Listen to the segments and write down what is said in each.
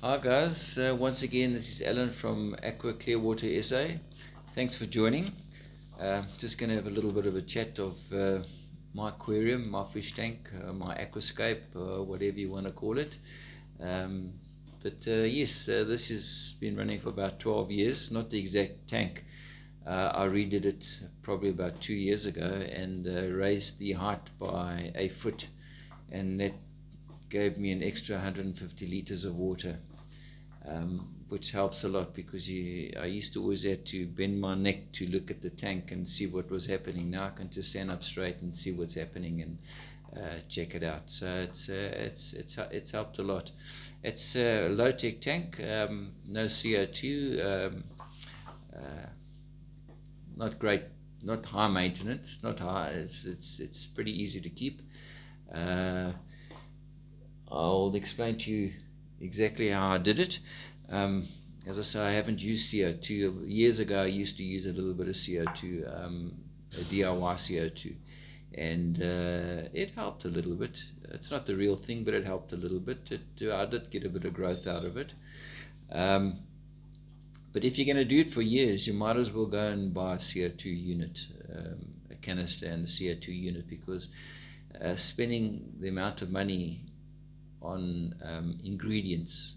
Hi guys, once again this is Alan from Aqua Clearwater SA. Thanks for joining. Just going to have a little bit of a chat of my aquarium, my fish tank, my aquascape, whatever you want to call it. Yes, this has been running for about 12 years, not the exact tank. I redid it probably about 2 years ago and raised the height by a foot, and that gave me an extra 150 liters of water. Which helps a lot because I used to always have to bend my neck to look at the tank and see what was happening. Now I can just stand up straight and see what's happening and check it out. So it's helped a lot. It's a low-tech tank, no CO2, not great, not high maintenance, not high. It's pretty easy to keep. I'll explain to you exactly how I did it. As I say, I haven't used CO2. Years ago I used to use a little bit of CO2, a DIY CO2, and it helped a little bit. It's not the real thing, but it helped a little bit. I did get a bit of growth out of it. But if you're going to do it for years, you might as well go and buy a CO2 unit, a canister and a CO2 unit, because spending the amount of money on ingredients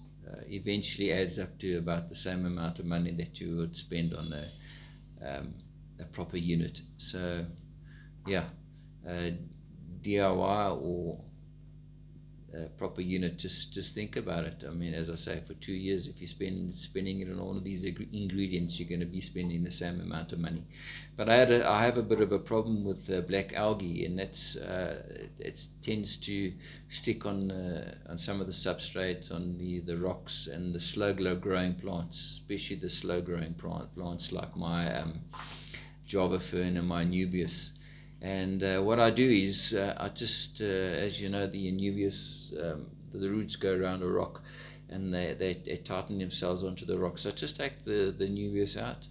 eventually adds up to about the same amount of money that you would spend on a proper unit. So yeah, DIY or proper unit, just think about it. I mean, as I say, for 2 years, if you spending it on all of these ingredients, you're going to be spending the same amount of money. But I have a bit of a problem with black algae, and that's it tends to stick on some of the substrate, on the rocks and the slow growing plants, especially the slow growing plants like my Java fern and my Anubias. And what I do is I just, as you know, the Anubias, the roots go around a rock and they tighten themselves onto the rock. So I just take the Anubias out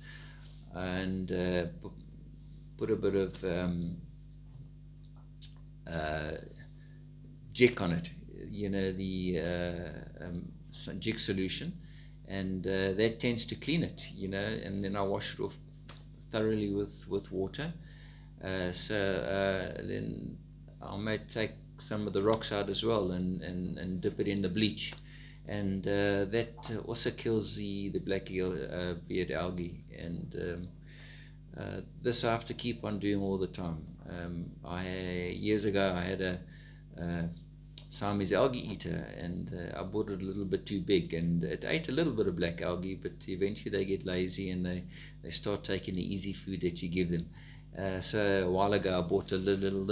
and put a bit of Jick on it, you know, the Jick solution, and that tends to clean it, you know, and then I wash it off thoroughly with water. Then I might take some of the rocks out as well and dip it in the bleach, and that also kills the black beard algae. And this I have to keep on doing all the time. Years ago I had a Siamese algae eater, and I bought it a little bit too big, and it ate a little bit of black algae, but eventually they get lazy and they start taking the easy food that you give them. So a while ago I bought a little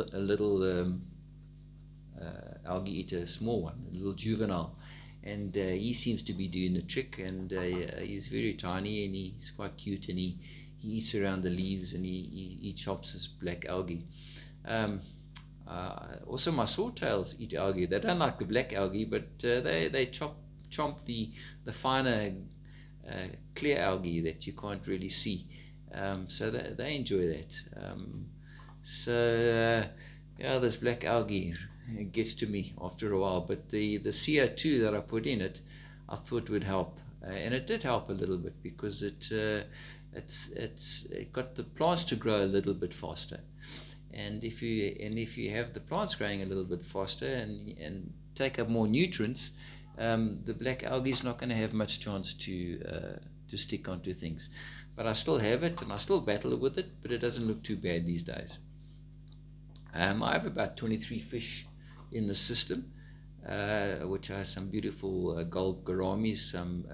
algae eater, a small one, a little juvenile, and he seems to be doing the trick. And he's very tiny and he's quite cute, and he eats around the leaves, and he chops his black algae. Also my swordtails eat algae. They don't like the black algae, but they chomp the finer clear algae that you can't really see. So they enjoy that. Yeah, this black algae, it gets to me after a while. But the CO2 that I put in it, I thought would help, and it did help a little bit, because it got the plants to grow a little bit faster. And if you have the plants growing a little bit faster and take up more nutrients, the black algae is not going to have much chance to stick onto things. But I still have it, and I still battle with it, but it doesn't look too bad these days. I have about 23 fish in the system, which are some beautiful gold gouramis, some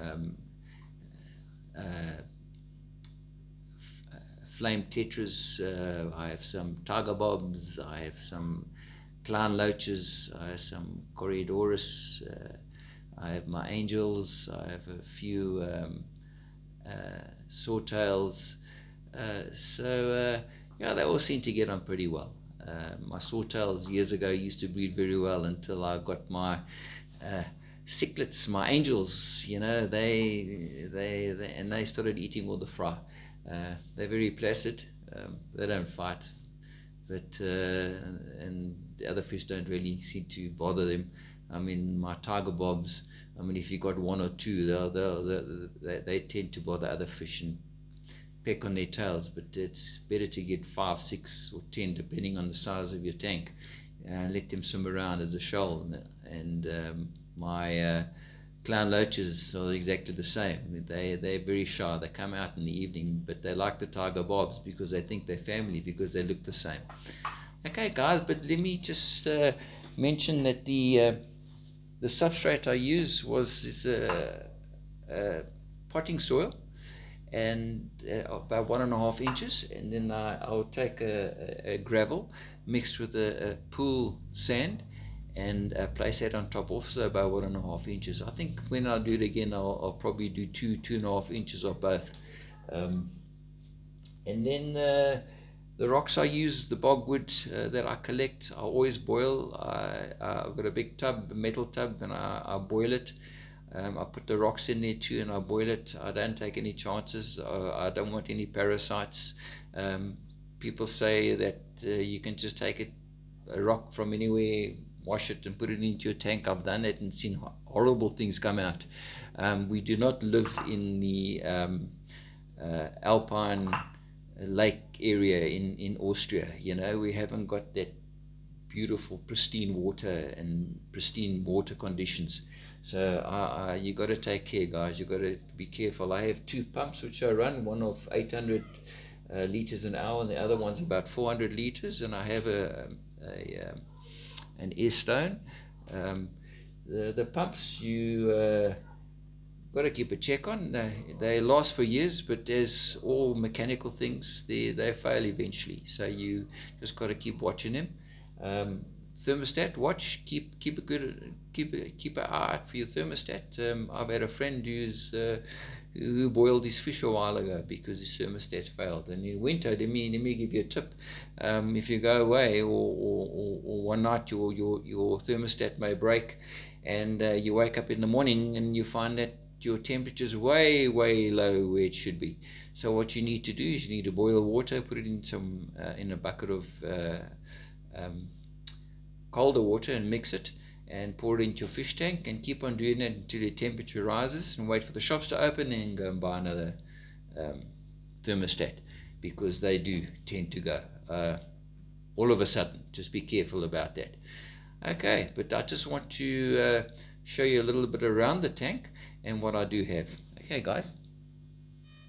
flame tetras, I have some tiger bobs, I have some clown loaches, I have some corridorus, I have my angels, I have a few swordtails. Yeah, they all seem to get on pretty well. My swordtails years ago used to breed very well until I got my cichlets, my angels. You know, they started eating all the fry. They're very placid. They don't fight, but and the other fish don't really seem to bother them. I mean, my tiger bobs, I mean, if you got one or two, they tend to bother other fish and peck on their tails, but it's better to get 5, 6 or 10 depending on the size of your tank. Let them swim around as a shoal. And my clown loaches are exactly the same. They're very shy. They come out in the evening, but they like the tiger bobs because they think they're family, because they look the same. Okay guys, but let me just mention that the substrate I use is potting soil, and about 1.5 inches, and then I'll take a gravel mixed with a pool sand and place that on top, also about 1.5 inches. I think when I do it again, I'll probably do 2.5 inches of both. And then the rocks I use, the bogwood that I collect, I always boil. I've got a big tub, a metal tub, and I boil it. I put the rocks in there too, and I boil it. I don't take any chances. I don't want any parasites. People say that you can just take a rock from anywhere, wash it and put it into your tank. I've done it and seen horrible things come out. We do not live in the alpine lake area in Austria. You know, we haven't got that beautiful pristine water and pristine water conditions. So you got to take care, guys. You got to be careful. I have 2 pumps which I run, one of 800 liters an hour, and the other one's about 400 liters, and I have an air stone. The pumps you got to keep a check on. They last for years, but there's all mechanical things. They fail eventually, so you just got to keep watching them. Thermostat, watch, keep an eye out for your thermostat. I've had a friend who boiled his fish a while ago because his thermostat failed. And in winter, let me give you a tip. If you go away or one night your thermostat may break, and you wake up in the morning and you find that your temperature is way low where it should be. So what you need to do is you need to boil water, put it in a bucket of colder water and mix it, and pour it into your fish tank, and keep on doing it until your temperature rises, and wait for the shops to open and go and buy another thermostat, because they do tend to go all of a sudden. Just be careful about that. Okay, but I just want to show you a little bit around the tank and what I do have. Okay guys.